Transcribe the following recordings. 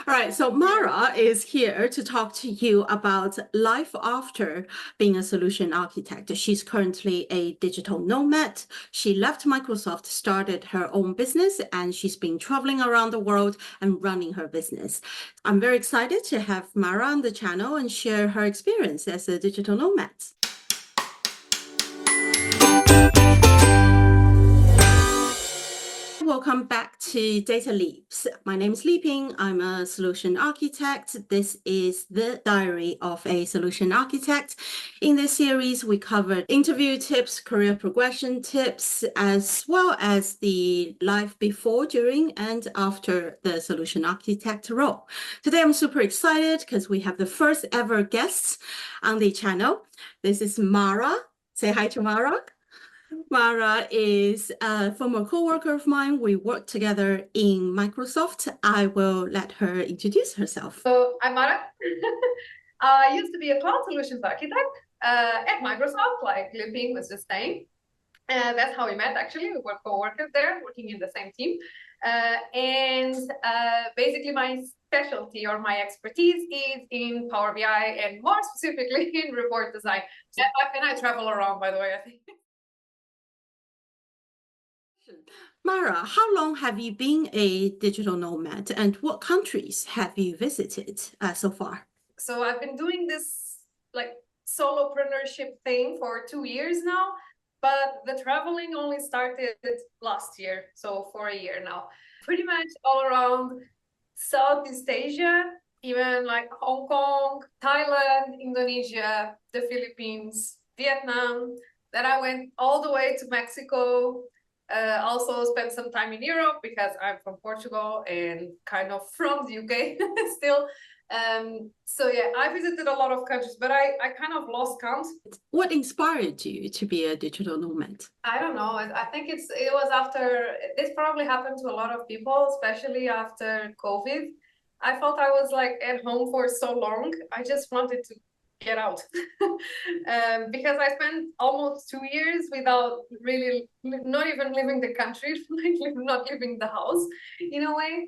All right, so Mara is here to talk to you about life after being a solution architect. She's currently a digital nomad. She left Microsoft, started her own business, and she's been traveling around the world and running her business. I'm very excited to have Mara on the channel and share her experience as a digital nomad. Welcome back to Data Leaps. My name is Li Ping. I'm a solution architect. This is the Diary of a Solution Architect. In this series, we covered interview tips, career progression tips, as well as the life before, during, and after the solution architect role. Today, I'm super excited because we have the first ever guests on the channel. This is Mara. Say hi to Mara. Mara is a former co-worker of mine. We work together in Microsoft. I will let her introduce herself. So I'm Mara. I used to be a cloud solutions architect at Microsoft, like Li Ping was just saying. That's how we met, actually. We were co-workers there, working in the same team. Basically, my specialty or my expertise is in Power BI and more specifically in report design. And I travel around, by the way, I think. Mara, how long have you been a digital nomad and what countries have you visited so far? So I've been doing this like solopreneurship thing for 2 years now, but the traveling only started last year, so for a year now. Pretty much all around Southeast Asia, even like Hong Kong, Thailand, Indonesia, the Philippines, Vietnam. Then I went all the way to Mexico. Also spent some time in Europe because I'm from Portugal and kind of from the UK still. So yeah, I visited a lot of countries, but I kind of lost count. What inspired you to be a digital nomad? I don't know. I think it was after, this probably happened to a lot of people, especially after COVID. I felt I was like at home for so long. I just wanted to get out because I spent almost 2 years without really, not even leaving the country, not leaving the house in a way.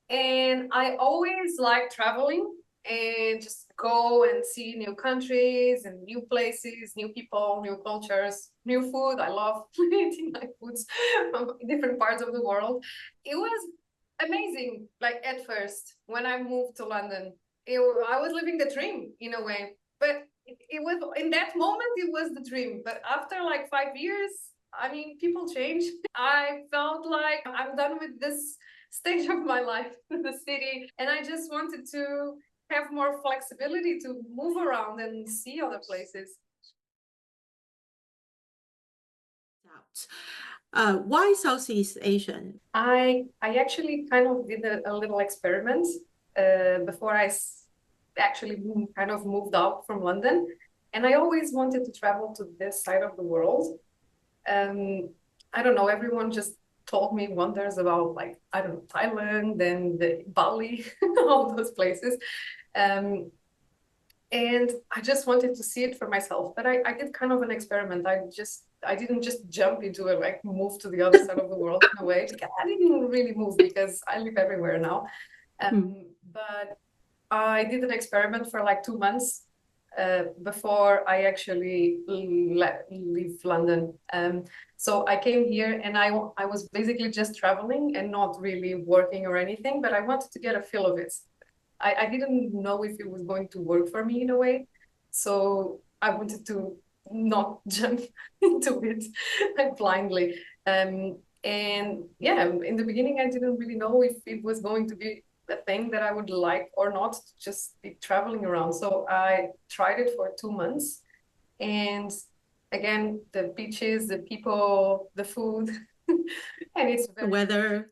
And I always like traveling and just go and see new countries and new places, new people, new cultures, new food. I love eating like foods from different parts of the world. It was amazing, like at first, when I moved to London. I was living the dream in a way, but it was, in that moment, it was the dream. But after like 5 years, I mean, people change. I felt like I'm done with this stage of my life in the city, and I just wanted to have more flexibility to move around and see other places. Why Southeast Asian? I actually kind of did a little experiment before I actually kind of moved out from London, and I always wanted to travel to this side of the world. I don't know, everyone just told me wonders about, like, I don't know, Thailand and Bali, all those places. And I just wanted to see it for myself. But I did kind of an experiment. I didn't just jump into it, like move to the other side of the world in a way. Because I didn't really move because I live everywhere now. But I did an experiment for like 2 months before I actually leave London. So I came here and I was basically just traveling and not really working or anything, but I wanted to get a feel of it. I didn't know if it was going to work for me in a way. So I wanted to not jump into it like blindly. And yeah, in the beginning, I didn't really know if it was going to be a thing that I would like or not, just be traveling around. So I tried it for 2 months. And again, the beaches, the people, the food, and it's the weather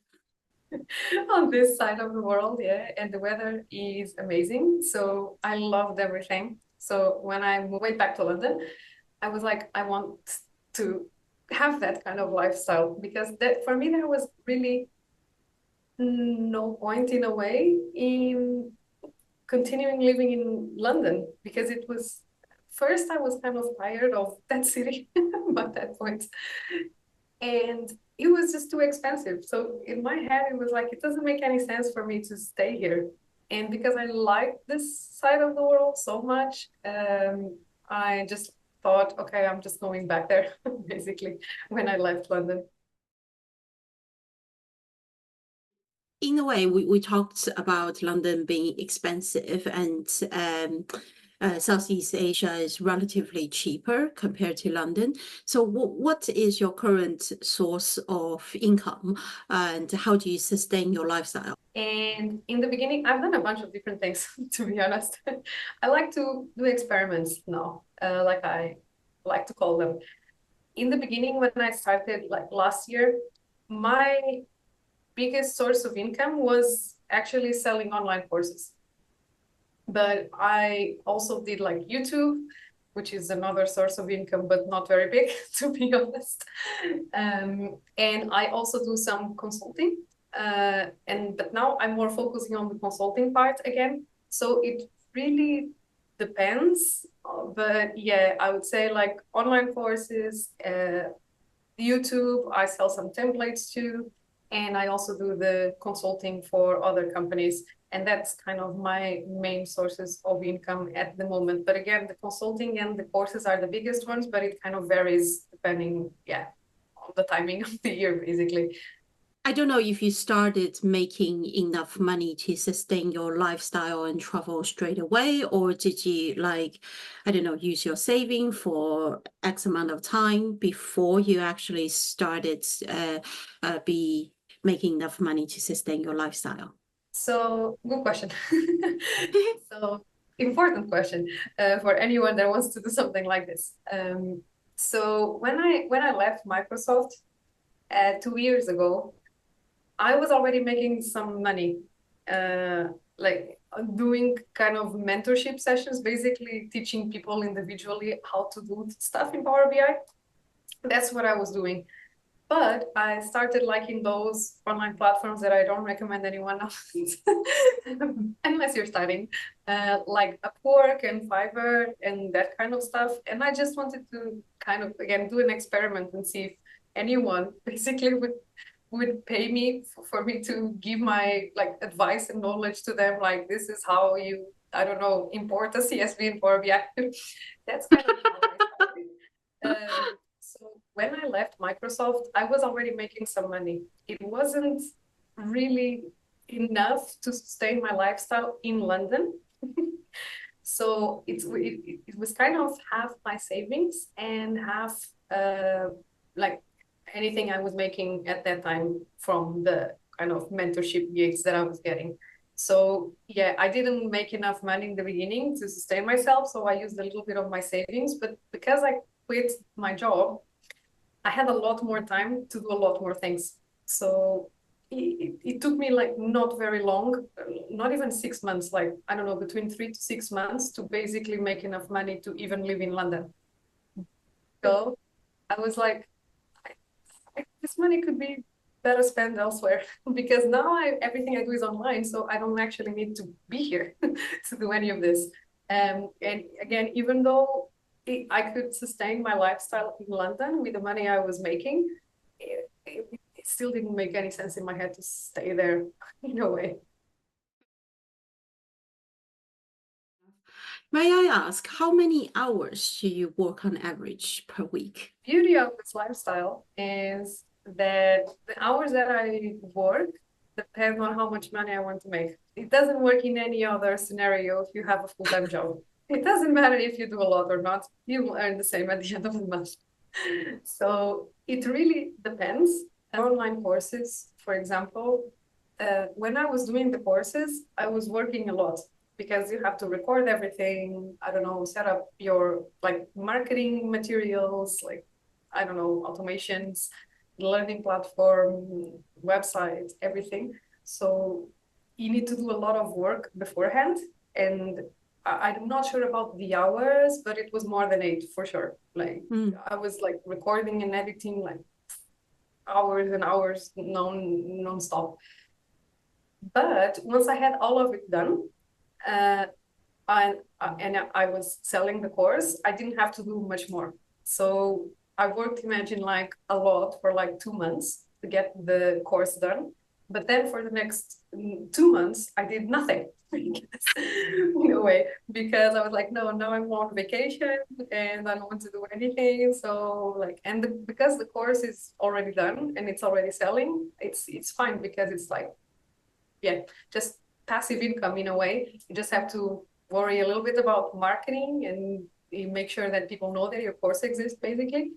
on this side of the world, yeah. And the weather is amazing. So I loved everything. So when I went back to London, I was like, I want to have that kind of lifestyle, because that, for me, there was really no point in a way in continuing living in London, because it was, first I was kind of tired of that city by that point, and it was just too expensive. So in my head, it was like, it doesn't make any sense for me to stay here. And because I like this side of the world so much, I just thought, okay, I'm just going back there, basically, when I left London. In a way, we talked about London being expensive and Southeast Asia is relatively cheaper compared to London. So what is your current source of income and how do you sustain your lifestyle? And in the beginning, I've done a bunch of different things, to be honest. I like to do experiments now, like I like to call them. In the beginning, when I started like last year, my biggest source of income was actually selling online courses. But I also did like YouTube, which is another source of income, but not very big, to be honest. And I also do some consulting. But now I'm more focusing on the consulting part again. So it really depends. But yeah, I would say like online courses, YouTube, I sell some templates too. And I also do the consulting for other companies. And that's kind of my main sources of income at the moment. But again, the consulting and the courses are the biggest ones, but it kind of varies depending, yeah, on the timing of the year, basically. I don't know if you started making enough money to sustain your lifestyle and travel straight away, or did you like, I don't know, use your saving for X amount of time before you actually started be making enough money to sustain your lifestyle? So, good question. So, important question for anyone that wants to do something like this. So when I left Microsoft 2 years ago, I was already making some money, like doing kind of mentorship sessions, basically teaching people individually how to do stuff in Power BI. That's what I was doing. But I started liking those online platforms that I don't recommend anyone else, unless you're starting, like Upwork and Fiverr and that kind of stuff. And I just wanted to kind of, again, do an experiment and see if anyone basically would pay me for me to give my like advice and knowledge to them. Like, this is how you, I don't know, import a CSV in Power BI. That's kind of how I started. So when I left Microsoft, I was already making some money. It wasn't really enough to sustain my lifestyle in London. So it was kind of half my savings and half like anything I was making at that time from the kind of mentorship gigs that I was getting. So yeah, I didn't make enough money in the beginning to sustain myself. So I used a little bit of my savings, but because I quit my job, I had a lot more time to do a lot more things. So it took me like not very long, not even 6 months, like, I don't know, between 3 to 6 months to basically make enough money to even live in London. So I was like, this money could be better spent elsewhere because now everything I do is online, so I don't actually need to be here to do any of this. And again, even though I could sustain my lifestyle in London with the money I was making, it still didn't make any sense in my head to stay there in a way. May I ask, how many hours do you work on average per week? Beauty of this lifestyle is that the hours that I work depend on how much money I want to make. It doesn't work in any other scenario if you have a full-time job. It doesn't matter if you do a lot or not, you will earn the same at the end of the month. So it really depends. Online courses, for example, when I was doing the courses, I was working a lot because you have to record everything, I don't know, set up your like marketing materials, like, I don't know, automations, learning platform, website, everything. So you need to do a lot of work beforehand. And I'm not sure about the hours, but it was more than 8 for sure. Like I was like recording and editing like hours and hours non-stop. But once I had all of it done, uh, and I was selling the course, I didn't have to do much more. So I worked, imagine, like a lot for like 2 months to get the course done. But then for the next 2 months, I did nothing in a way, because I was like, no, now I'm on vacation and I don't want to do anything. So like, and because the course is already done and it's already selling, it's fine, because it's like, yeah, just passive income in a way. You just have to worry a little bit about marketing and you make sure that people know that your course exists, basically.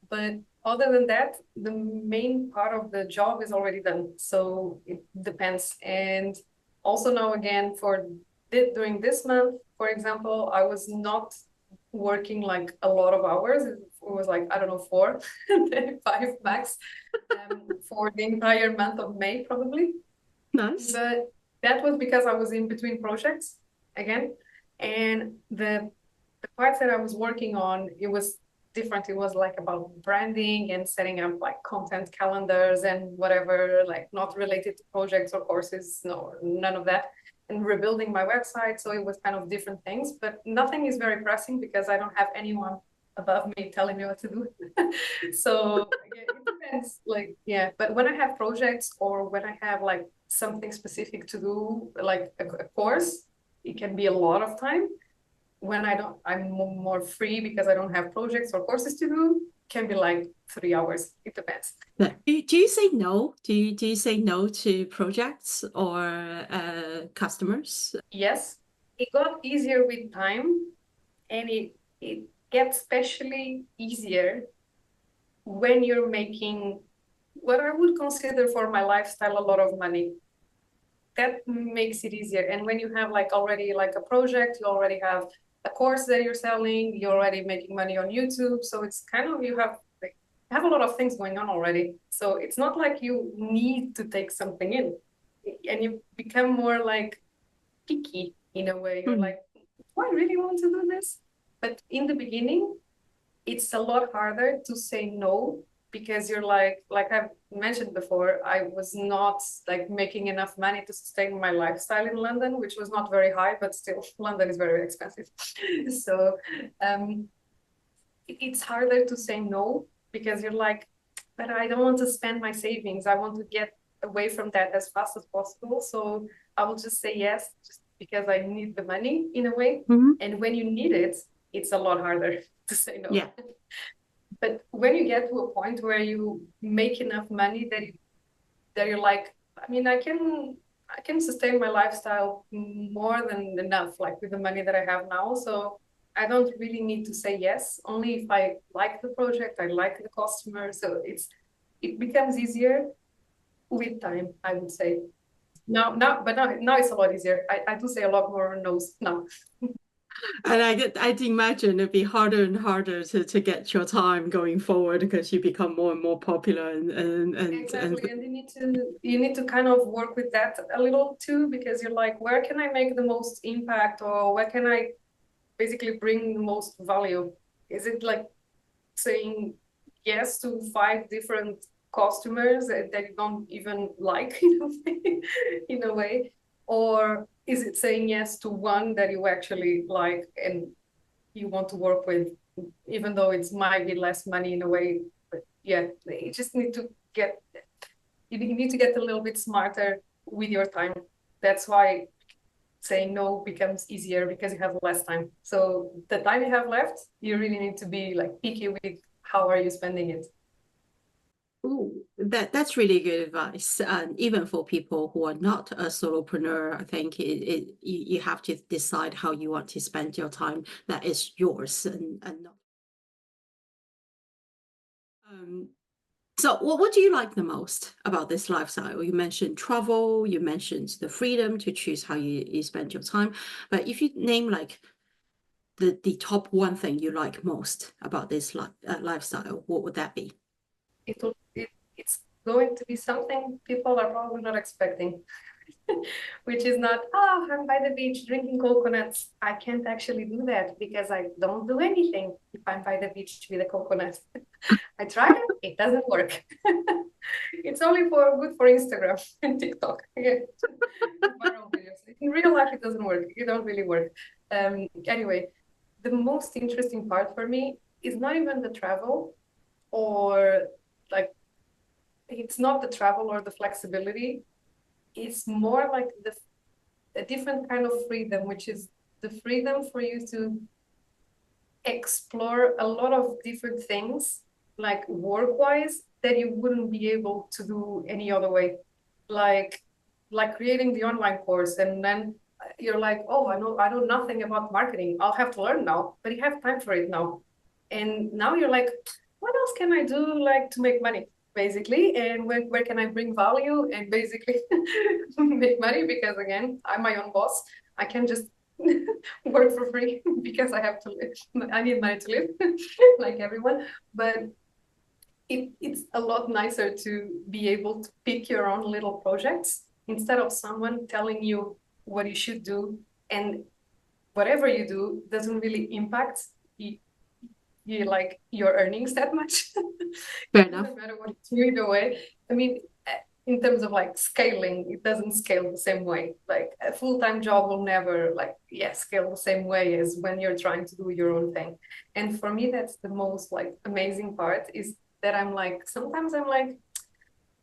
But other than that, the main part of the job is already done. So it depends. And also now again, during this month, for example, I was not working like a lot of hours. It was like, I don't know, 4, 5 max, for the entire month of May, probably. Nice. But that was because I was in between projects again. And the parts that I was working on, it was different. It was like about branding and setting up like content calendars and whatever, like not related to projects or courses, no, none of that. And rebuilding my website. So it was kind of different things, but nothing is very pressing because I don't have anyone above me telling me what to do. So yeah, it depends. Like, yeah, but when I have projects or when I have like something specific to do, like a course, it can be a lot of time. When I'm more free because I don't have projects or courses to do, can be like 3 hours. It depends. Do you say no? Do you say no to projects or customers? Yes, it got easier with time, and it gets especially easier when you're making what I would consider for my lifestyle a lot of money. That makes it easier. And when you have like already like a project, you already have a course that you're selling, you're already making money on YouTube. So it's kind of, you have a lot of things going on already. So it's not like you need to take something in, and you become more like picky in a way. You're like, do I really want to do this? But in the beginning, it's a lot harder to say no, because you're like I've mentioned before, I was not like making enough money to sustain my lifestyle in London, which was not very high, but still London is very expensive. So it's harder to say no, because you're like, but I don't want to spend my savings. I want to get away from that as fast as possible. So I will just say yes, just because I need the money in a way. Mm-hmm. And when you need it, it's a lot harder to say no. Yeah. But when you get to a point where you make enough money that you're like, I mean, I can sustain my lifestyle more than enough, like with the money that I have now. So I don't really need to say yes, only if I like the project, I like the customer. So it becomes easier with time, I would say. Now it's a lot easier. I do say a lot more no's now. And I'd imagine it'd be harder and harder to get your time going forward because you become more and more popular Exactly, and you need to kind of work with that a little too, because you're like, where can I make the most impact, or where can I basically bring the most value? Is it like saying yes to 5 different customers that you don't even like in a way, or is it saying yes to one that you actually like and you want to work with, even though it's might be less money in a way? But yeah, you just need to get a little bit smarter with your time. That's why saying no becomes easier, because you have less time. So the time you have left, you really need to be like picky with how are you spending it. Ooh, that's really good advice. And even for people who are not a solopreneur, I think you have to decide how you want to spend your time. That is yours and not. So what do you like the most about this lifestyle? You mentioned travel, you mentioned the freedom to choose how you spend your time. But if you name like the top one thing you like most about this lifestyle, what would that be? It's going to be something people are probably not expecting, which is not, oh, I'm by the beach drinking coconuts. I can't actually do that because I don't do anything if I'm by the beach with a coconut. I tried it doesn't work. It's only good for Instagram and TikTok. Yeah. Viral videos. In real life, it doesn't work. It don't really work. Anyway, the most interesting part for me is not even the travel, or like, it's not the travel or the flexibility. it's more like a different kind of freedom, which is the freedom for you to explore a lot of different things, like work-wise, that you wouldn't be able to do any other way. Like creating the online course, and then you're like, oh, I know nothing about marketing. I'll have to learn now, but you have time for it now. And now you're like, what else can I do like to make money, basically? And where can I bring value and basically make money? Because again, I'm my own boss. I can just work for free because I have to live. I need money to live, like everyone. But it's a lot nicer to be able to pick your own little projects instead of someone telling you what you should do, and whatever you do doesn't really impact you like your earnings that much. Fair enough. No matter what you do either way. I mean, in terms of like scaling, it doesn't scale the same way. Like a full-time job will never scale the same way as when you're trying to do your own thing. And for me, that's the most like amazing part, is that I'm like, sometimes I'm like,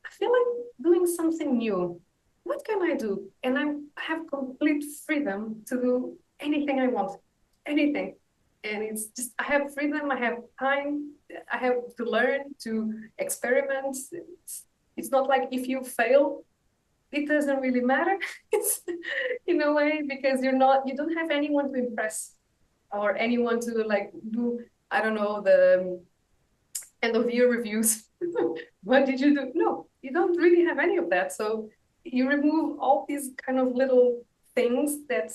I feel like doing something new. What can I do? And I have complete freedom to do anything I want, anything. And it's just, I have freedom, I have time, I have to learn, to experiment. It's not like if you fail, it doesn't really matter. It's in a way, because you don't have anyone to impress or anyone to like do, I don't know, the end of year reviews. What did you do? No, you don't really have any of that. So you remove all these kind of little things that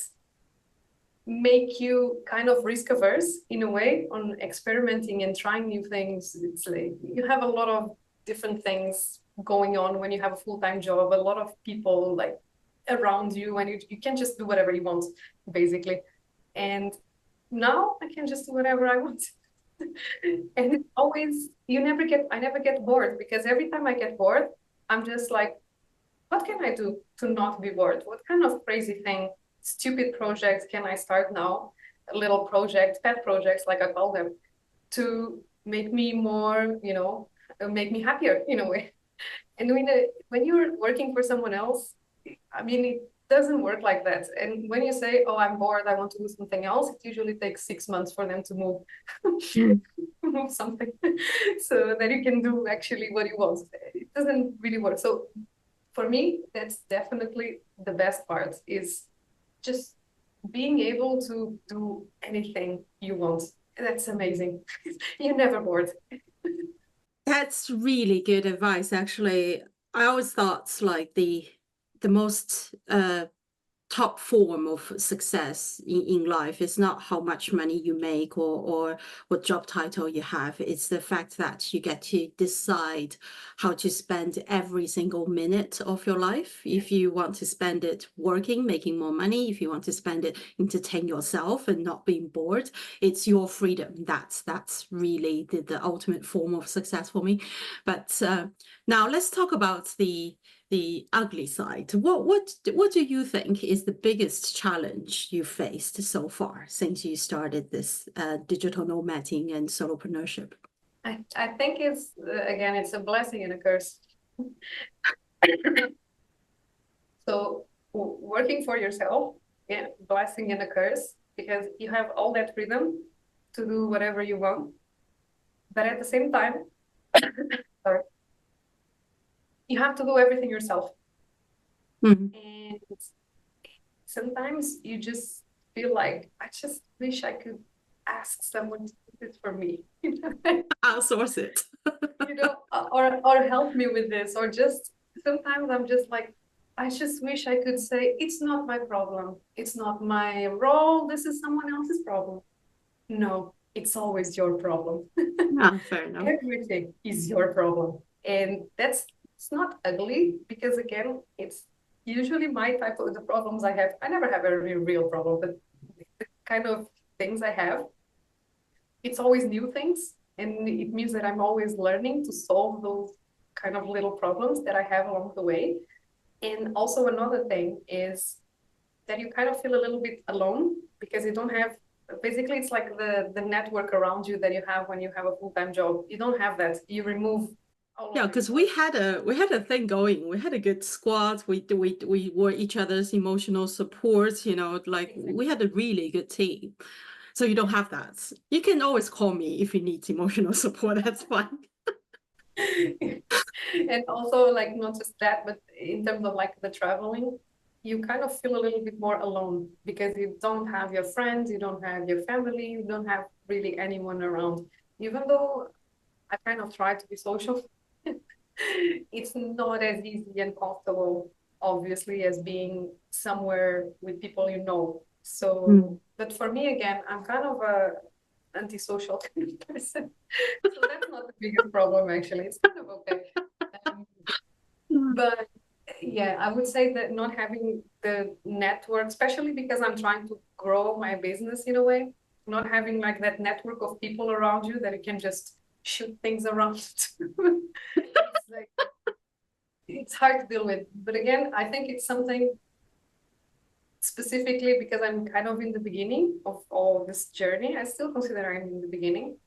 make you kind of risk averse in a way on experimenting and trying new things. It's like you have a lot of different things going on when you have a full-time job, a lot of people like around you, and you can just do whatever you want, basically. And now I can just do whatever I want. And it's always, I never get bored, because every time I get bored, I'm just like, what can I do to not be bored? What kind of crazy thing, stupid projects can I start now? A little project, pet projects, like I call them, to make me more, make me happier in a way. And when you're working for someone else, I mean, it doesn't work like that. And when you say, oh, I'm bored, I want to do something else, it usually takes 6 months for them to move, move something so that you can do actually what you want. It doesn't really work. So for me, that's definitely the best part, is just being able to do anything you want. That's amazing. You're never bored. That's really good advice, actually. I always thought like the most top form of success in life is not how much money you make or what job title you have. It's the fact that you get to decide how to spend every single minute of your life. If you want to spend it working, making more money, if you want to spend it entertain yourself and not being bored, it's your freedom. That's really the ultimate form of success for me. But now let's talk about the ugly side. What do you think is the biggest challenge you faced so far since you started this digital nomading and solopreneurship? I think it's again, it's a blessing and a curse. So working for yourself, yeah, blessing and a curse, because you have all that freedom to do whatever you want, but at the same time, sorry, you have to do everything yourself. Mhm. And sometimes you just feel like, I just wish I could ask someone to do this for me, Outsource it. or help me with this, or just sometimes I'm just like, I just wish I could say, it's not my problem, it's not my role, this is someone else's problem. No, it's always your problem. Fair enough. Everything is your problem. And it's not ugly, because again, it's usually my type of the problems I have. I never have a real problem, but the kind of things I have, it's always new things. And it means that I'm always learning to solve those kind of little problems that I have along the way. And also another thing is that you kind of feel a little bit alone, because you don't have, basically it's like the network around you that you have when you have a full-time job. You don't have that. You remove all Yeah, over because yourself. we had a thing going. We had a good squad. We were each other's emotional support, you know, like we Exactly. had a really good team. So you don't have that. You can always call me if you need emotional support. That's fine. And also like not just that, but in terms of like the traveling, you kind of feel a little bit more alone because you don't have your friends, you don't have your family, you don't have really anyone around. Even though I kind of try to be social, it's not as easy and comfortable, obviously, as being somewhere with people you know. So, Mm. but for me, again, I'm kind of a antisocial kind of person. So that's not the biggest problem, actually. It's kind of okay. Um, but yeah, I would say that not having the network, especially because I'm trying to grow my business in a way, not having like that network of people around you that you can just shoot things around to. It's like it's hard to deal with. But again, I think it's something specifically because I'm kind of in the beginning of all this journey. I still consider I'm in the beginning.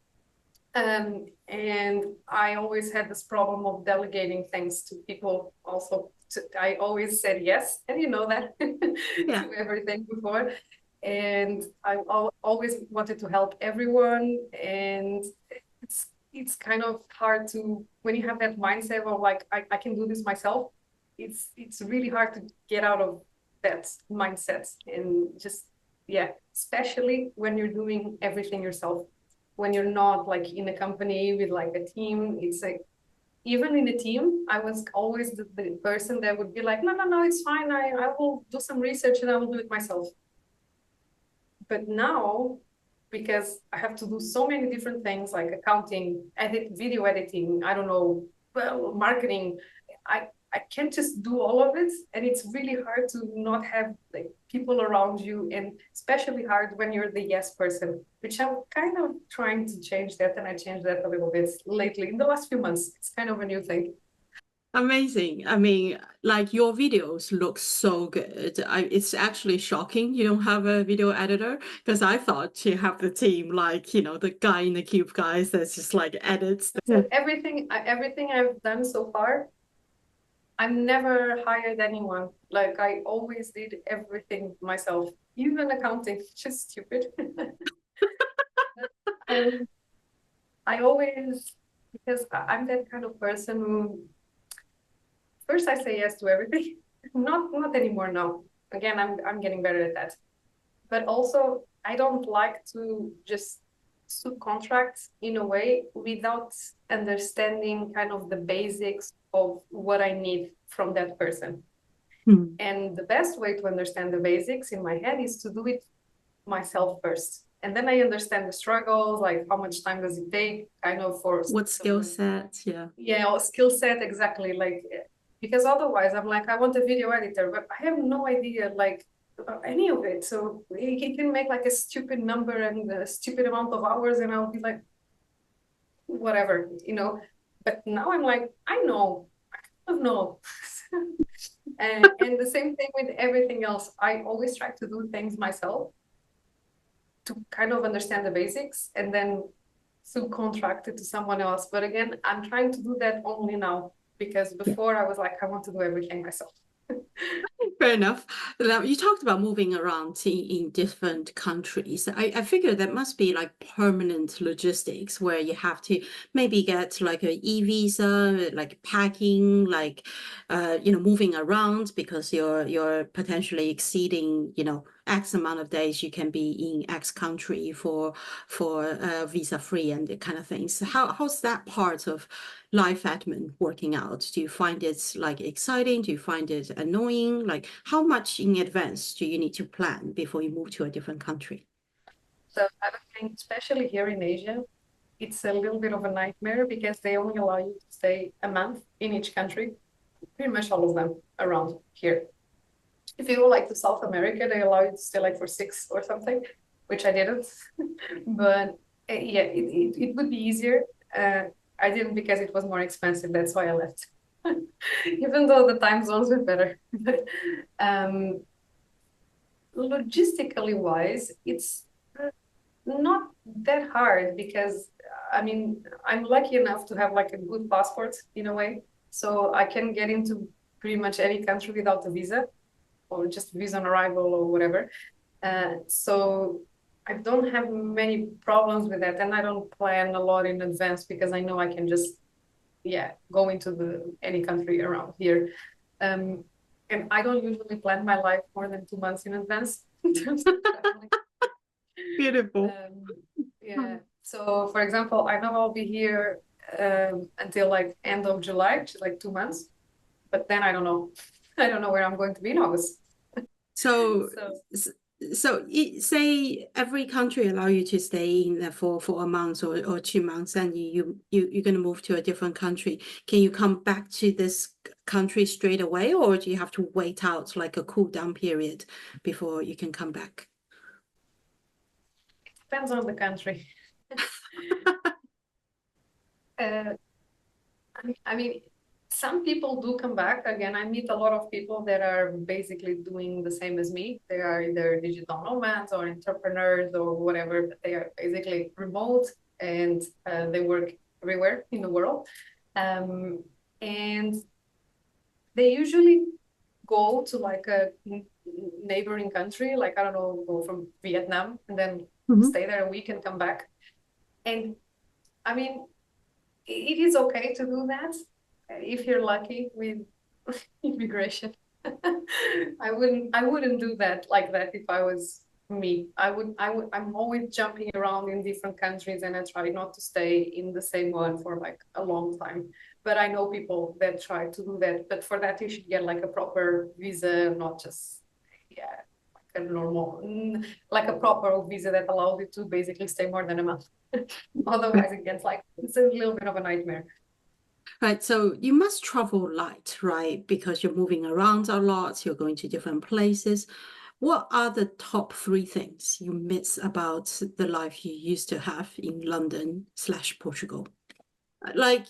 And I always had this problem of delegating things to people also. I always said yes, and you know that Yeah. to everything before. And I always wanted to help everyone. And it's kind of hard to, when you have that mindset of like, I can do this myself, it's really hard to get out of that mindset and just, yeah, especially when you're doing everything yourself, when you're not like in a company with like a team. It's like, even in a team, I was always the person that would be like, no, no, no, it's fine. I will do some research and I will do it myself. But now, because I have to do so many different things like accounting, video editing, I don't know, well, marketing, I can't just do all of it. And it's really hard to not have like people around you, and especially hard when you're the yes person, which I'm kind of trying to change that. And I changed that a little bit lately in the last few months. It's kind of a new thing. Amazing. I mean, like your videos look so good. It's actually shocking you don't have a video editor because I thought you have the team, like, you know, the guy in the cube guys that's just like edits. Yeah. So everything I've done so far, I've never hired anyone. Like I always did everything myself, even accounting, which is stupid. And I always, because I'm that kind of person who first I say yes to everything. Not anymore now. Again, I'm getting better at that. But also I don't like to just subcontract in a way without understanding kind of the basics of what I need from that person. Hmm. And the best way to understand the basics in my head is to do it myself first. And then I understand the struggles, like how much time does it take, kind of for What skill someone, set? Yeah. yeah, or skill set, exactly. Like, because otherwise I'm like, I want a video editor, but I have no idea, like, about any of it. So he can make like a stupid number and a stupid amount of hours, and I'll be like, whatever, you know. But now I'm like, I know, I kind of know. And the same thing with everything else. I always try to do things myself to kind of understand the basics and then subcontract it to someone else. But again, I'm trying to do that only now because before I was like, I want to do everything myself. Fair enough. Now, you talked about moving around in different countries. I figure that must be like permanent logistics where you have to maybe get like a e-visa, like packing, like you know, moving around because you're potentially exceeding, you know, X amount of days you can be in X country for visa free and the kind of things. How's that part of life admin working out? Do you find it like exciting? Do you find it annoying? Like how much in advance do you need to plan before you move to a different country? So I think, especially here in Asia, it's a little bit of a nightmare because they only allow you to stay a month in each country, pretty much all of them around here. If you go like to South America, they allow you to stay like for 6 or something, which I didn't. But yeah, it would be easier. Uh, I didn't because it was more expensive. That's why I left. Even though the time zones were better. But logistically wise, it's not that hard because I mean, I'm lucky enough to have like a good passport in a way, so I can get into pretty much any country without a visa or just visa on arrival or whatever. So I don't have many problems with that, and I don't plan a lot in advance because I know I can just, yeah, go into any country around here. And I don't usually plan my life more than 2 months in advance in terms of traveling. Beautiful. Yeah. So, for example, I know I'll be here until like end of July, which is like 2 months. But then I don't know. I don't know where I'm going to be in August. So, So, say every country allow you to stay in there for a month or 2 months, and you're going to move to a different country. Can you come back to this country straight away, or do you have to wait out like a cool down period before you can come back? depends on the country. Uh, I mean, some people do come back. Again, I meet a lot of people that are basically doing the same as me. They are either digital nomads or entrepreneurs or whatever, but they are basically remote and they work everywhere in the world. And they usually go to like a neighboring country, like, I don't know, go from Vietnam and then stay there a week and come back. And I mean, it is okay to do that if you're lucky with immigration. I wouldn't do that like that if I was me. I'm always jumping around in different countries and I try not to stay in the same one for like a long time. But I know people that try to do that. But for that, you should get like a proper visa, not just, yeah, like a normal, like a proper visa that allows you to basically stay more than a month. Otherwise, it gets like, it's a little bit of a nightmare. Right, so you must travel light, right? Because you're moving around a lot, you're going to different places. What are the top three things you miss about the life you used to have in London/Portugal? Like,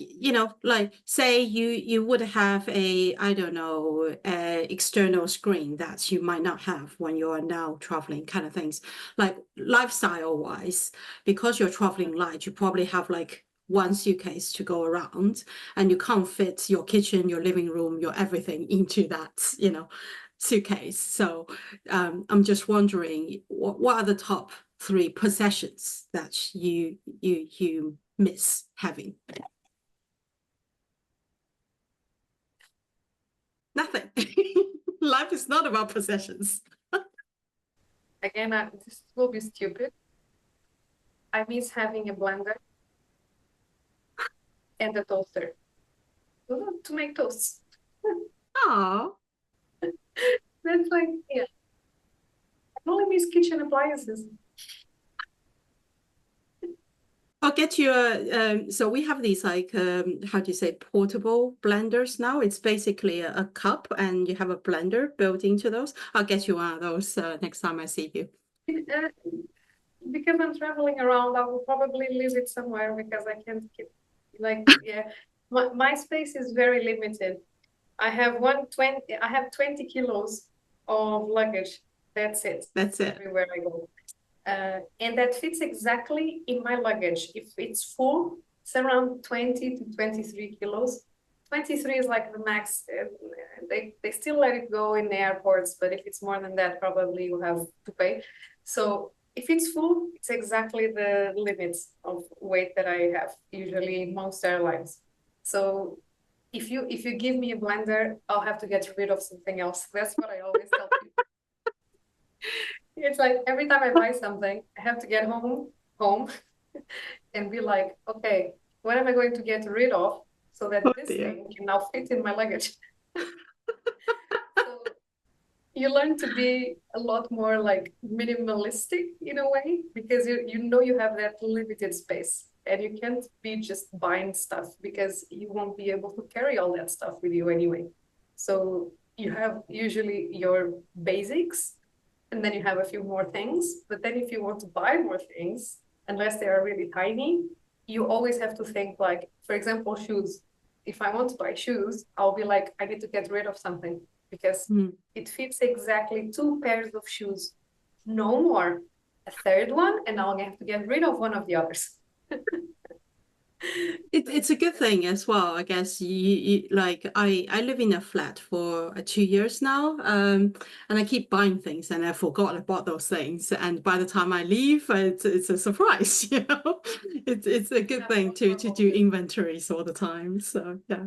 like say you would have a, I don't know, external screen that you might not have when you are now traveling, kind of things. Like lifestyle wise, because you're traveling light, you probably have like one suitcase to go around, and you can't fit your kitchen, your living room, your everything into that, suitcase. So I'm just wondering, what are the top three possessions that you miss having? Nothing. Life is not about possessions. Again, this will be stupid. I miss having a blender and a toaster to make toasts. Oh, That's like, yeah, I only miss kitchen appliances. I'll get you a, so we have these like, how do you say, portable blenders now. It's basically a cup and you have a blender built into those. I'll get you one of those next time I see you. Because I'm traveling around, I will probably leave it somewhere because I can't keep, like, yeah, my space is very limited. I have 20 kilos of luggage. That's it. That's it. Everywhere I go. And that fits exactly in my luggage. If it's full, it's around 20 to 23 kilos. 23 is like the max. They still let it go in the airports, but if it's more than that, probably you have to pay. So if it's full, it's exactly the limits of weight that I have, usually in most airlines. So if you give me a blender, I'll have to get rid of something else. That's what I always tell people. It's like every time I buy something, I have to get home and be like, okay, what am I going to get rid of so that this thing can now fit in my luggage? So you learn to be a lot more like minimalistic in a way because you have that limited space and you can't be just buying stuff because you won't be able to carry all that stuff with you anyway. So you have usually your basics and then you have a few more things. But then if you want to buy more things, unless they are really tiny, you always have to think like, for example, shoes. If I want to buy shoes, I'll be like, I need to get rid of something because it fits exactly 2 pairs of shoes, no more. A third one, and I'll have to get rid of one of the others. It's a good thing as well, I guess. Like I live in a flat for 2 years now, and I keep buying things, and I forgot I bought those things, and by the time I leave, it's a surprise, you know. It's a good Have a thing lot to more do boxes. inventories all the time. So yeah,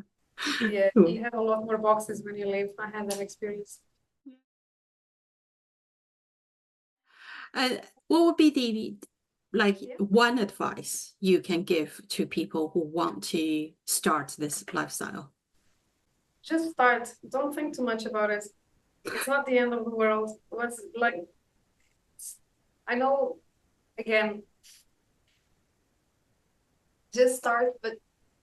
Yeah, cool. you have a lot more boxes when you leave. I had that experience. And what would be the like Yeah, one advice you can give to people who want to start this lifestyle? just start. Don't think too much about it. It's not the end of the world. What's like, I know, again, just start, but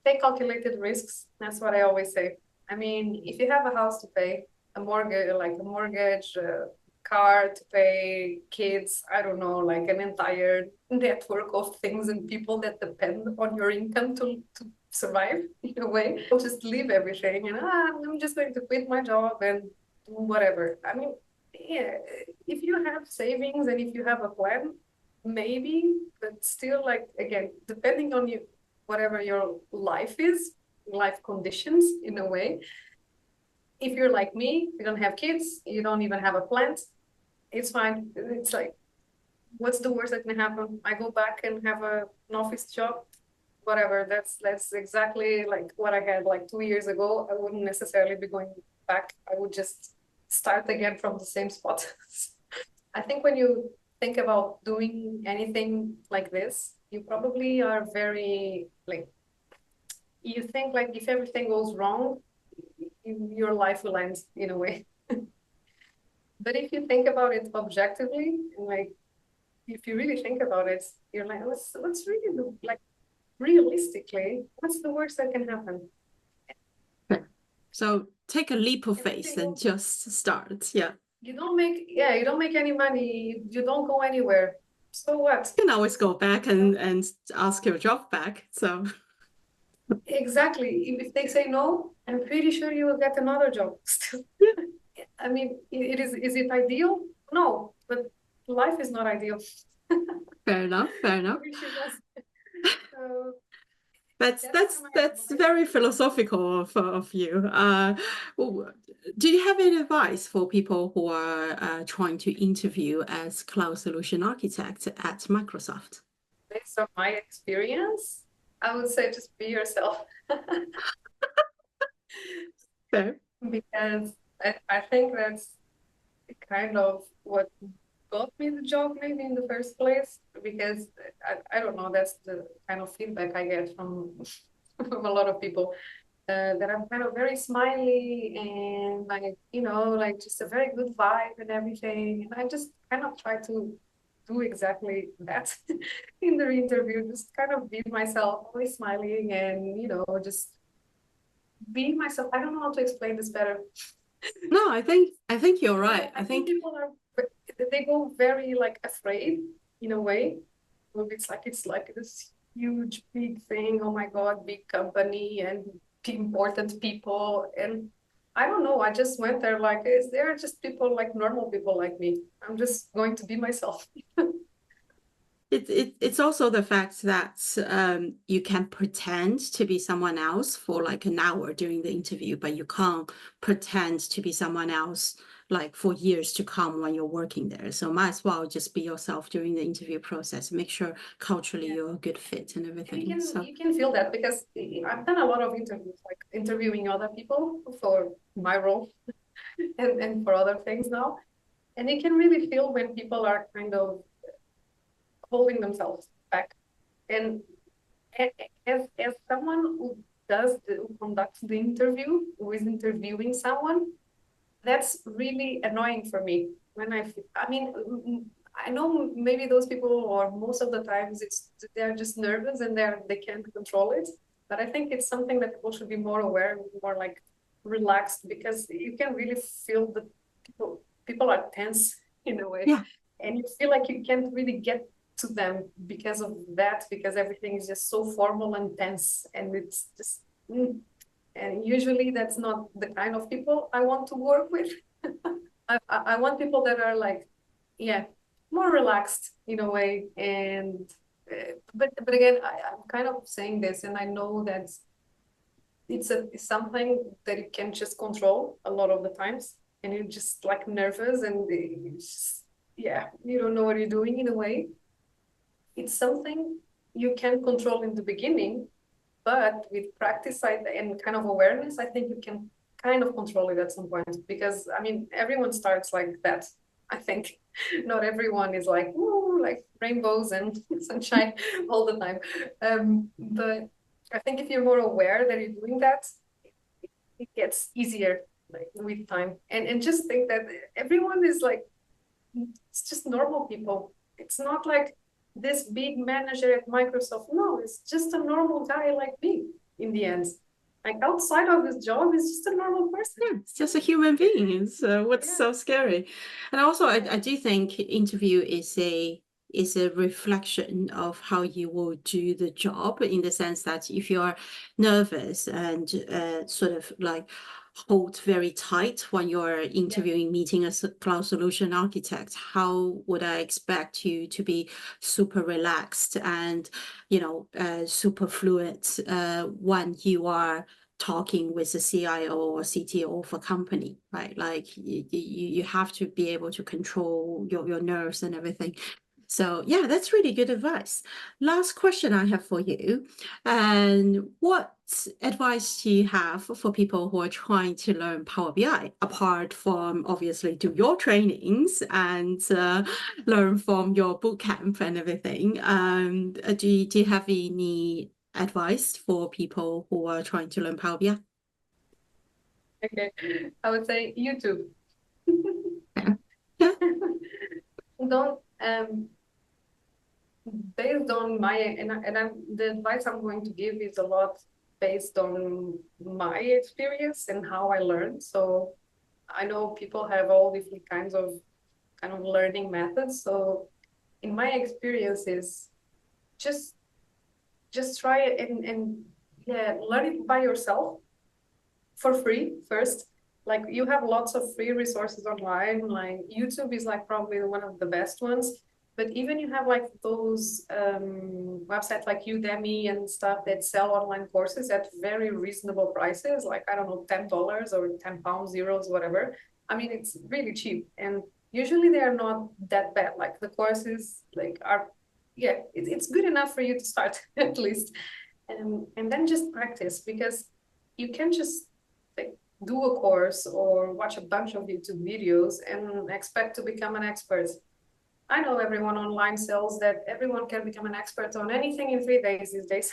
take calculated risks. That's what I always say. I mean, if you have a house to pay, a mortgage, like a mortgage, car to pay, kids, I don't know, like an entire network of things and people that depend on your income to survive in a way, don't just leave everything and I'm just going to quit my job and do whatever. I mean, yeah, if you have savings and if you have a plan, maybe, but still, like, again, depending on you, whatever your life is, life conditions in a way. If you're like me, you don't have kids, you don't even have a plant, it's fine. It's like, what's the worst that can happen? I go back and have an office job, whatever. That's exactly like what I had like 2 years ago. I wouldn't necessarily be going back. I would just start again from the same spot. I think when you think about doing anything like this, you probably are very like, you think like if everything goes wrong, your life will end in a way. But if you think about it objectively, and like if you really think about it, you're like, let's really do like realistically, what's the worst that can happen? So take a leap of faith Everything and will, just start. Yeah. you don't make any money, you don't go anywhere. So what? You can always go back You know? and ask your job back. So Exactly. If they say no, I'm pretty sure you will get another job still. yeah, I mean, is it ideal? No, but life is not ideal. fair enough, fair I enough. wish it was. So That's that's that's my that's advice. very philosophical of you. Do you have any advice for people who are trying to interview as cloud solution architect at Microsoft? Based on my experience, I would say just be yourself. Fair. Because I think that's kind of what got me the job maybe in the first place. Because I don't know, that's the kind of feedback I get from from a lot of people. That I'm kind of very smiley and like, like just a very good vibe and everything. And I just kind of try to do exactly that in the interview, just kind of be myself, always smiling and, just be myself. I don't know how to explain this better. No, I think you're right. I I think think people are, they go very like afraid in a way. Well, it's like this huge big thing. Oh my God, big company and important people. And I don't know. I just went there like, is there just people like normal people like me? I'm just going to be myself. it's also the fact that you can pretend to be someone else for like an hour during the interview, but you can't pretend to be someone else like for years to come when you're working there. So might as well just be yourself during the interview process. Make sure culturally Yeah. you're a good fit and And you everything. can So you can feel that because I've done a lot of interviews, like interviewing other people for my role and for other things now. And you can really feel when people are kind of holding themselves back. And as someone who conducts the interview, who is interviewing someone, that's really annoying for me. I mean, I know maybe those people, or most of the times, they're just nervous and they can't control it. But I think it's something that people should be more aware, more like relaxed, because you can really feel the people are tense in a way, yeah. and you feel like you can't really get to them because of that, because everything is just so formal and tense, and it's just. And usually that's not the kind of people I want to work with. I want people that are like, yeah, more relaxed in a way. And but again, I'm kind of saying this, and I know that it's something that you can just control a lot of the times, and you're just like nervous, and it's just, yeah, you don't know what you're doing in a way. It's something you can control in the beginning, but with practice and kind of awareness, I think you can kind of control it at some point. Because I mean, everyone starts like that. I think not everyone is like, ooh, like rainbows and sunshine all the time. But I think if you're more aware that you're doing that, it gets easier like with time. And just think that everyone is like, it's just normal people. It's not like this big manager at Microsoft. No, it's just a normal guy like me in the end. Like outside of his job, he's just a normal person. Yeah, it's just a human being. It's what's Yeah. so scary. And also, I do think interview is a reflection of how you will do the job, in the sense that if you are nervous and sort of like hold very tight when you're interviewing, meeting a cloud solution architect, how would I expect you to be super relaxed and, you know, super fluent when you are talking with the CIO or CTO of a company, right? Like you have to be able to control your nerves and everything. So yeah, that's really good advice. Last question I have for you. And what advice do you have for people who are trying to learn Power BI, apart from obviously do your trainings and learn from your bootcamp and everything? Do you have any advice for people who are trying to learn Power BI? Okay. I would say YouTube. Yeah. Yeah. Don't based on my and the advice I'm going to give is a lot based on my experience and how I learned. So I know people have all different kinds of kind of learning methods. So in my experiences, just try it and yeah, learn it by yourself for free first. Like you have lots of free resources online. Like YouTube is like probably one of the best ones. But even you have like those websites like Udemy and stuff that sell online courses at very reasonable prices, like I don't know, $10 or £10, euros, whatever. I mean, it's really cheap, and usually they are not that bad. Like the courses, like are, yeah, it's good enough for you to start at least, and then just practice, because you can just like do a course or watch a bunch of YouTube videos and expect to become an expert. I know everyone online sells that everyone can become an expert on anything in 3 days these days.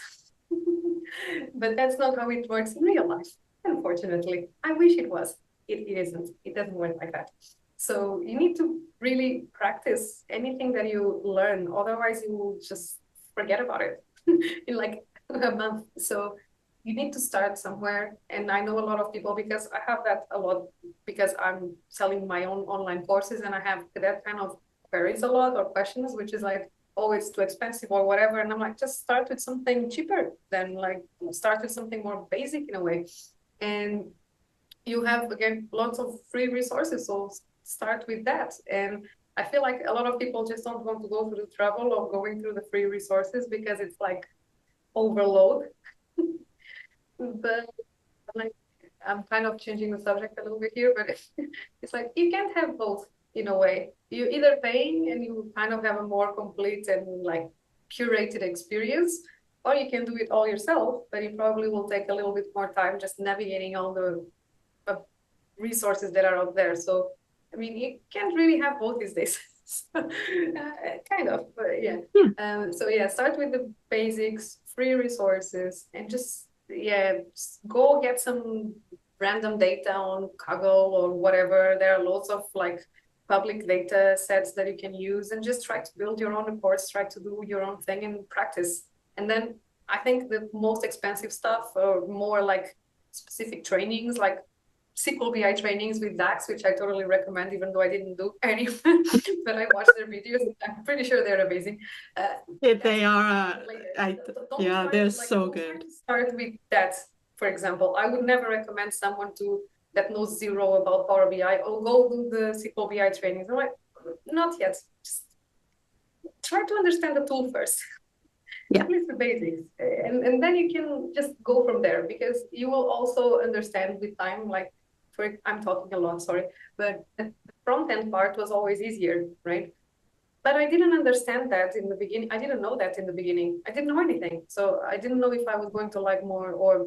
But that's not how it works in real life, unfortunately. I wish it was. It isn't. It doesn't work like that. So you need to really practice anything that you learn. Otherwise, you will just forget about it in like a month. So you need to start somewhere. And I know a lot of people, because I have that a lot, because I'm selling my own online courses, and I have that kind of queries a lot, or questions, which is like, oh, it's too expensive or whatever. And I'm like, just start with something cheaper, then like start with something more basic in a way. And you have, again, lots of free resources. So start with that. And I feel like a lot of people just don't want to go through the trouble of going through the free resources because it's like overload. But like, I'm kind of changing the subject a little bit here, but it's like you can't have both in a way. You either paying and you kind of have a more complete and like curated experience, or you can do it all yourself, but it probably will take a little bit more time just navigating all the resources that are out there. So, I mean, you can't really have both these days. Kind of, but yeah. So yeah, start with the basics, free resources, and just yeah, just go get some random data on Kaggle or whatever. There are lots of like public data sets that you can use, and just try to build your own reports, try to do your own thing and practice. And then I think the most expensive stuff, or more like specific trainings, like SQL BI trainings with DAX, which I totally recommend, even though I didn't do any, but I watched their videos. I'm pretty sure they're amazing. If they are, yeah, they're like, so don't try good. to start with that, for example. I would never recommend someone to that knows zero about Power BI, or go do the SQL BI trainings. I'm like, not yet. Just try to understand the tool first. Yeah. at least the basics. And then you can just go from there, because you will also understand with time, like, I'm talking a lot, sorry, but the front end part was always easier, right? But I didn't understand that in the beginning. I didn't know that in the beginning. I didn't know anything. So I didn't know if I was going to like more, or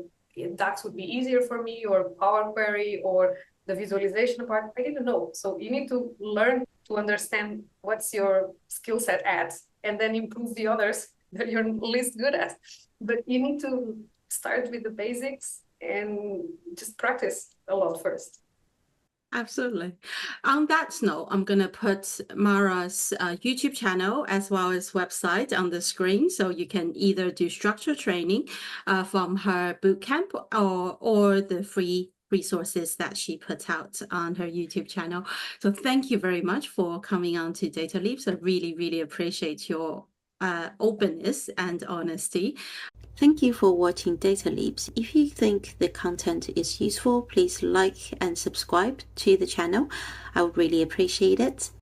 DAX would be easier for me, or Power Query, or the visualization part. I didn't know. So you need to learn to understand what's your skill set at, and then improve the others that you're least good at. But you need to start with the basics and just practice a lot first. Absolutely. On that note, I'm going to put Mara's YouTube channel as well as website on the screen, so you can either do structured training from her bootcamp, or the free resources that she put out on her YouTube channel. So thank you very much for coming on to Data Leaps. I really, really appreciate your openness and honesty. Thank you for watching Data Leaps. If you think the content is useful, please like and subscribe to the channel. I would really appreciate it.